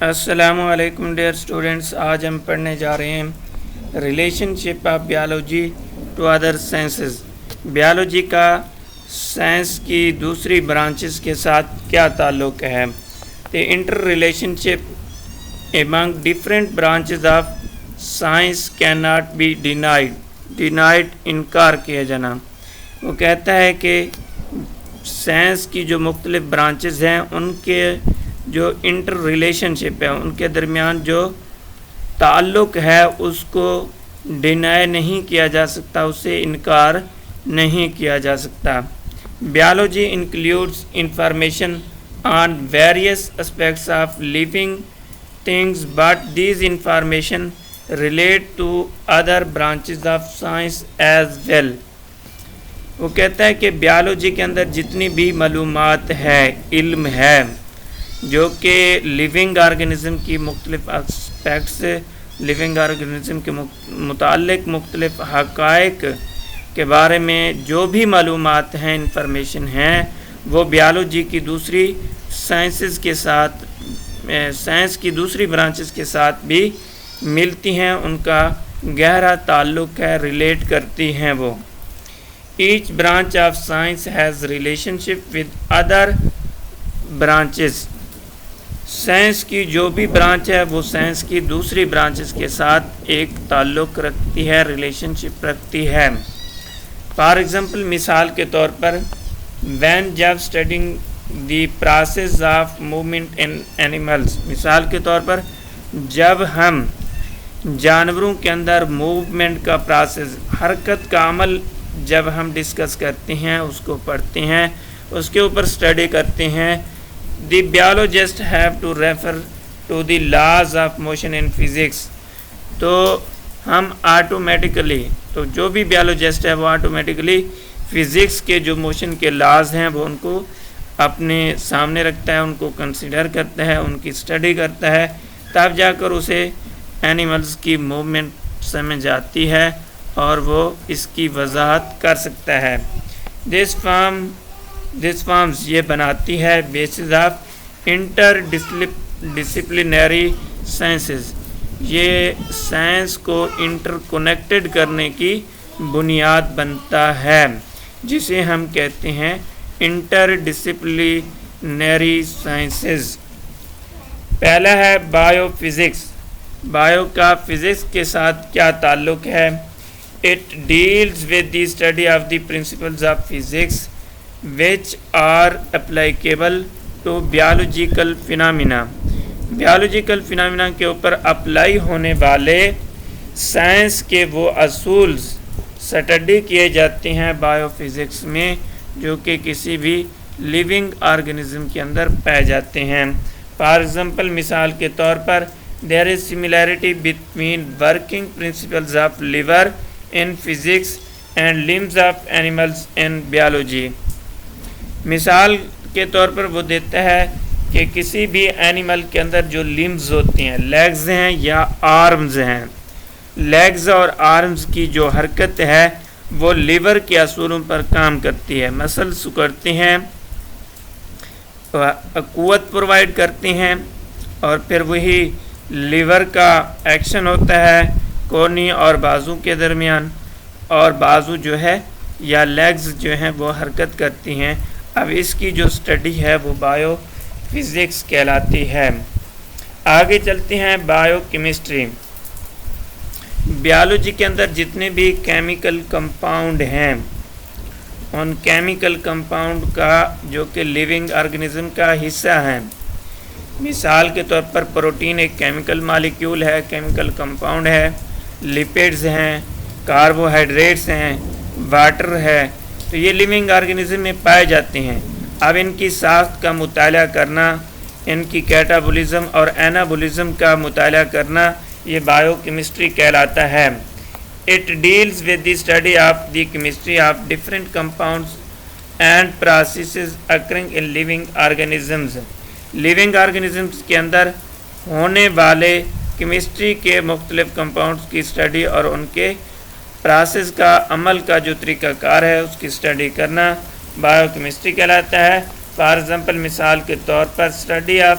السلام علیکم dear students, آج ہم پڑھنے جا رہے ہیں relationship of biology to other sciences. Biology کا سائنس کی دوسری برانچز کے ساتھ کیا تعلق ہے؟ The interrelationship among different branches of science cannot be denied انکار کیا جانا۔ وہ کہتا ہے کہ سائنس کی جو مختلف برانچز ہیں ان کے جو انٹر ریلیشن شپ ہے، ان کے درمیان جو تعلق ہے اس کو ڈینائی نہیں کیا جا سکتا، اسے انکار نہیں کیا جا سکتا۔ Biology includes information on various aspects of living things but these information relate to other branches of science as well. وہ کہتا ہے کہ بیالوجی کے اندر جتنی بھی معلومات ہے، علم ہے، جو کہ لیونگ آرگنزم کی مختلف اسپیکٹس، لیونگ آرگنزم کے متعلق مختلف حقائق کے بارے میں جو بھی معلومات ہیں، انفارمیشن ہیں، وہ بیالوجی کی دوسری سائنسز کے ساتھ، سائنس کی دوسری برانچز کے ساتھ بھی ملتی ہیں، ان کا گہرا تعلق ہے، ریلیٹ کرتی ہیں وہ۔ Each branch of science has relation ship with other branches. Science کی جو بھی برانچ ہے وہ سائنس کی دوسری برانچز کے ساتھ ایک تعلق رکھتی ہے، ریلیشن شپ رکھتی ہے۔ فار ایگزامپل، مثال کے طور پر وین جب studying the process of movement in animals, مثال کے طور پر جب ہم جانوروں کے اندر موومنٹ کا پروسیس، حرکت کا عمل جب ہم ڈسکس کرتے ہیں، اس کو پڑھتے ہیں، اس کے اوپر اسٹڈی کرتے ہیں، the biologist have to refer to the laws of motion in physics, تو ہم آٹومیٹیکلی، تو جو بھی بیالوجسٹ ہے وہ آٹومیٹیکلی فزکس کے جو موشن کے لاز ہیں وہ ان کو اپنے سامنے رکھتا ہے، ان کو کنسیڈر کرتا ہے، ان کی اسٹڈی کرتا ہے، تب جا کر اسے اینیملز کی موومنٹ سمجھ آتی ہے اور وہ اس کی وضاحت کر سکتا ہے۔ دس فارمز یہ بناتی ہے bases of interdisciplinary sciences, یہ سائنس کو انٹر کنیکٹڈ کرنے کی بنیاد بنتا ہے، جسے ہم کہتے ہیں انٹر ڈسپلینری سائنسز۔ پہلا ہے بایو فزکس۔ بایو کا فزکس کے ساتھ کیا تعلق ہے؟ It deals with the study of the principles of physics which are applicable to biological phenomena۔ biological phenomena کے اوپر اپلائی ہونے والے سائنس کے وہ اصولز اسٹڈی کیے جاتے ہیں بایو فزکس میں، جو کہ کسی بھی لیونگ آرگنزم کے اندر پائے جاتے ہیں۔ فار ایگزامپل، مثال کے طور پر there is similarity between working principles of liver in physics and limbs of animals in biology۔ مثال کے طور پر وہ دیتا ہے کہ کسی بھی اینیمل کے اندر جو لمبز ہوتی ہیں، لیگز ہیں یا آرمز ہیں، لیگز اور آرمز کی جو حرکت ہے وہ لیور کے اصولوں پر کام کرتی ہے، مسلز کرتے ہیں، قوت پرووائڈ کرتے ہیں، اور پھر وہی لیور کا ایکشن ہوتا ہے کونی اور بازو کے درمیان، اور بازو جو ہے یا لیگز جو ہیں وہ حرکت کرتی ہیں۔ اب اس کی جو اسٹڈی ہے وہ بایو فزکس کہلاتی ہے۔ آگے چلتے ہیں بایو کیمسٹری۔ بیالوجی کے اندر جتنے بھی کیمیکل کمپاؤنڈ ہیں، ان کیمیکل کمپاؤنڈ کا جو کہ لیونگ آرگنزم کا حصہ ہیں، مثال کے طور پر پروٹین ایک کیمیکل مالیکیول ہے، کیمیکل کمپاؤنڈ ہے، لپڈز ہیں، کاربوہائیڈریٹس ہیں، واٹر ہے، تو یہ لیونگ آرگنزم میں پائے جاتے ہیں۔ اب ان کی ساخت کا مطالعہ کرنا، ان کی کیٹابولزم اور اینابولزم کا مطالعہ کرنا، یہ بایو کیمسٹری کہلاتا ہے۔ It deals with the study of the chemistry of different compounds and processes occurring in living organisms. Living organisms کے اندر ہونے والے کیمسٹری کے مختلف کمپاؤنڈز کی اسٹڈی اور ان کے پروسیس کا عمل کا جو طریقہ کار ہے اس کی اسٹڈی کرنا بایو کیمسٹری کہلاتا ہے۔ فار ایگزامپل، مثال کے طور پر study of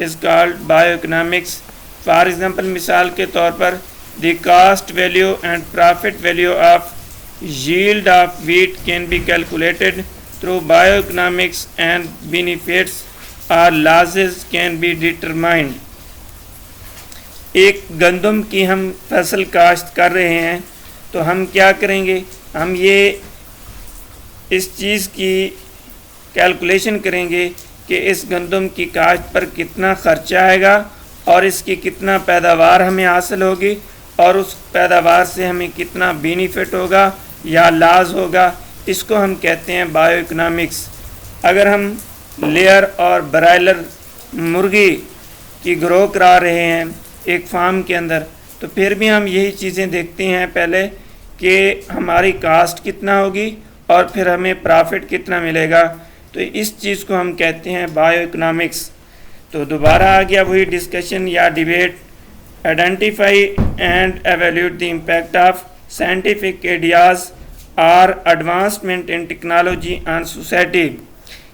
is called bioeconomics. For example, مثال کے طور پر the cost value and profit value of yield of wheat can be calculated through bioeconomics and benefits or losses can be determined. ایک گندم کی ہم فصل کاشت کر رہے ہیں تو ہم کیا کریں گے؟ ہم یہ اس چیز کی کیلکولیشن کریں گے کہ اس گندم کی کاشت پر کتنا خرچہ آئے گا اور اس کی کتنا پیداوار ہمیں حاصل ہوگی اور اس پیداوار سے ہمیں کتنا بینیفٹ ہوگا یا لاز ہوگا. اس کو ہم کہتے ہیں بائیو اکنامکس. اگر ہم لیئر اور برائلر مرغی کی گرو کرا رہے ہیں ایک فارم کے اندر تو پھر بھی ہم یہی چیزیں دیکھتے ہیں پہلے کہ ہماری کاسٹ کتنا ہوگی اور پھر ہمیں پرافٹ کتنا ملے گا. تو اس چیز کو ہم کہتے ہیں بائیو اکنامکس. تو دوبارہ آ گیا وہی ڈسکشن یا debate. Identify and evaluate the impact of scientific ideas اور advancement in technology on society.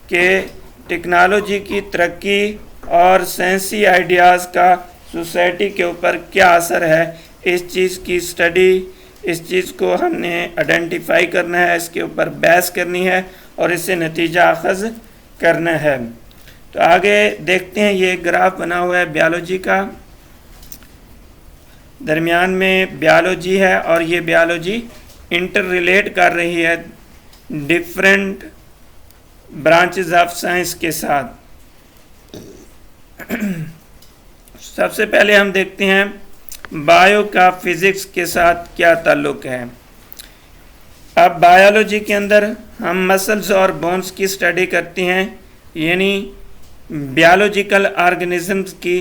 کہ ٹیکنالوجی کی ترقی اور سائنسی آئیڈیاز کا سوسائٹی کے اوپر کیا اثر ہے، اس چیز کی اسٹڈی، اس چیز کو ہم نے آئیڈینٹیفائی کرنا ہے، اس کے اوپر بحث کرنی ہے اور اس سے نتیجہ اخذ کرنا ہے. تو آگے دیکھتے ہیں، یہ گراف بنا ہوا ہے بیالوجی کا، درمیان میں بیالوجی ہے اور یہ بیالوجی انٹر ریلیٹ کر رہی ہے ڈفرینٹ برانچز آف سائنس کے ساتھ. سب سے پہلے ہم دیکھتے ہیں بایو کا فزکس کے ساتھ کیا تعلق ہے. اب بایولوجی کے اندر ہم مسلز اور بونز کی اسٹڈی کرتے ہیں، یعنی بیالوجیکل آرگنزمز کی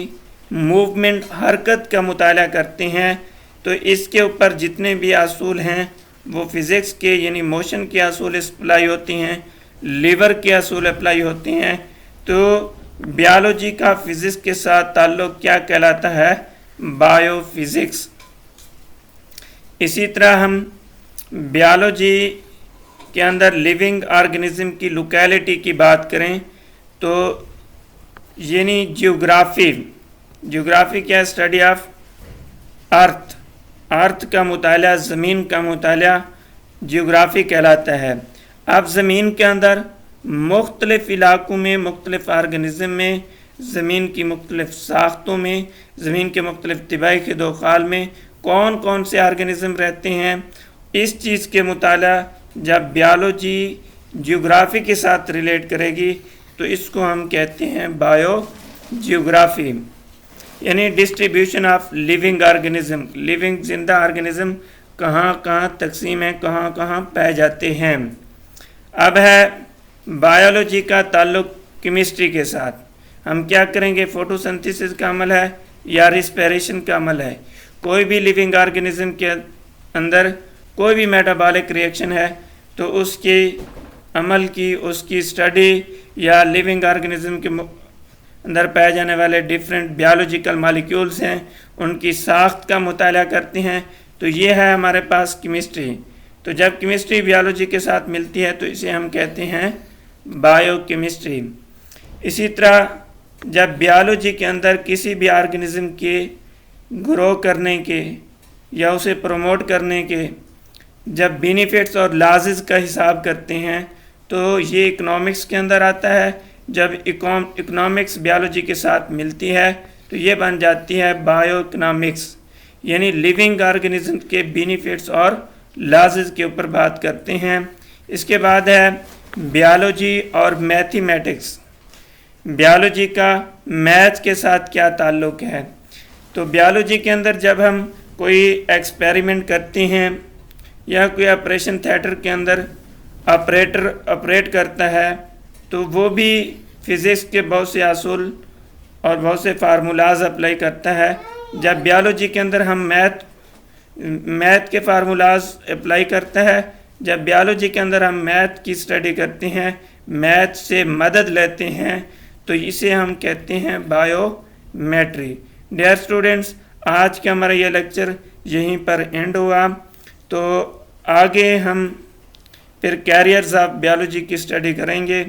موومنٹ، حرکت کا مطالعہ کرتے ہیں. تو اس کے اوپر جتنے بھی اصول ہیں وہ فزکس کے یعنی موشن کے اصول اپلائی ہوتی ہیں، لیور کے اصول اپلائی ہوتے ہیں. تو بیالوجی کا فزکس کے ساتھ تعلق کیا کہلاتا ہے؟ Bio physics. اسی طرح ہم بیالوجی کے اندر لیونگ آرگنزم کی لوکیلٹی کی بات کریں تو یعنی جیوگرافی کیا؟ اسٹڈی آف ارتھ کا مطالعہ، زمین کا مطالعہ جیوگرافی کہلاتا ہے. اب زمین کے اندر مختلف علاقوں میں، مختلف آرگنزم میں، زمین کی مختلف ساختوں میں، زمین کے مختلف طبعی خد و خال میں کون کون سے آرگنزم رہتے ہیں، اس چیز کے مطالعہ جب بیالوجی جیوگرافی کے ساتھ ریلیٹ کرے گی تو اس کو ہم کہتے ہیں بایو جیوگرافی. یعنی distribution of living organism, living زندہ آرگنزم کہاں کہاں تقسیم ہیں، کہاں کہاں پائے جاتے ہیں. اب ہے بایولوجی کا تعلق کیمسٹری کے ساتھ. ہم کیا کریں گے؟ فوٹو سنتھیسس کا عمل ہے یا ریسپیریشن کا عمل ہے. کوئی بھی لیونگ آرگنزم کے اندر کوئی بھی میٹابولک ریئیکشن ہے تو اس کی عمل کی، اس کی اسٹڈی یا لیونگ آرگنزم کے اندر پائے جانے والے ڈیفرنٹ بیالوجیکل مالیکیولز ہیں ان کی ساخت کا مطالعہ کرتے ہیں. تو یہ ہے ہمارے پاس کیمسٹری. تو جب کیمسٹری بیالوجی کے ساتھ ملتی ہے تو اسے ہم کہتے ہیں بایو کیمسٹری. اسی طرح جب بیالوجی کے اندر کسی بھی آرگنزم کے گرو کرنے کے یا اسے پروموٹ کرنے کے جب بینیفٹس اور لازز کا حساب کرتے ہیں تو یہ اکنامکس کے اندر آتا ہے. جب اکنامکس بیالوجی کے ساتھ ملتی ہے تو یہ بن جاتی ہے بایو اکنامکس، یعنی لیونگ آرگنزم کے بینیفٹس اور لازز کے اوپر بات کرتے ہیں. اس کے بعد ہے بیالوجی اور میتھمیٹکس. بیالوجی کا میتھ کے ساتھ کیا تعلق ہے؟ تو بیالوجی کے اندر جب ہم کوئی ایکسپیریمنٹ کرتے ہیں یا کوئی آپریشن تھیٹر کے اندر آپریٹر آپریٹ کرتا ہے تو وہ بھی فزکس کے بہت سے اصول اور بہت سے فارمولاز اپلائی کرتا ہے. جب بیالوجی کے اندر ہم میتھ کے فارمولاز اپلائی کرتا ہے، جب بیالوجی کے اندر ہم میتھ کی اسٹڈی کرتے ہیں، میتھ سے مدد لیتے ہیں تو اسے ہم کہتے ہیں بایو میٹری. ڈیئر اسٹوڈنٹس، آج کا ہمارا یہ لیکچر یہیں پر اینڈ ہوا. تو آگے ہم پھر کیریئرز آف بیالوجی کی اسٹڈی کریں گے.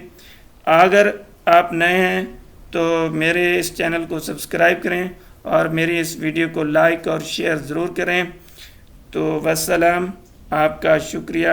اگر آپ نئے ہیں تو میرے اس چینل کو سبسکرائب کریں اور میری اس ویڈیو کو لائک اور شیئر ضرور کریں۔ تو والسلام، آپ کا شکریہ۔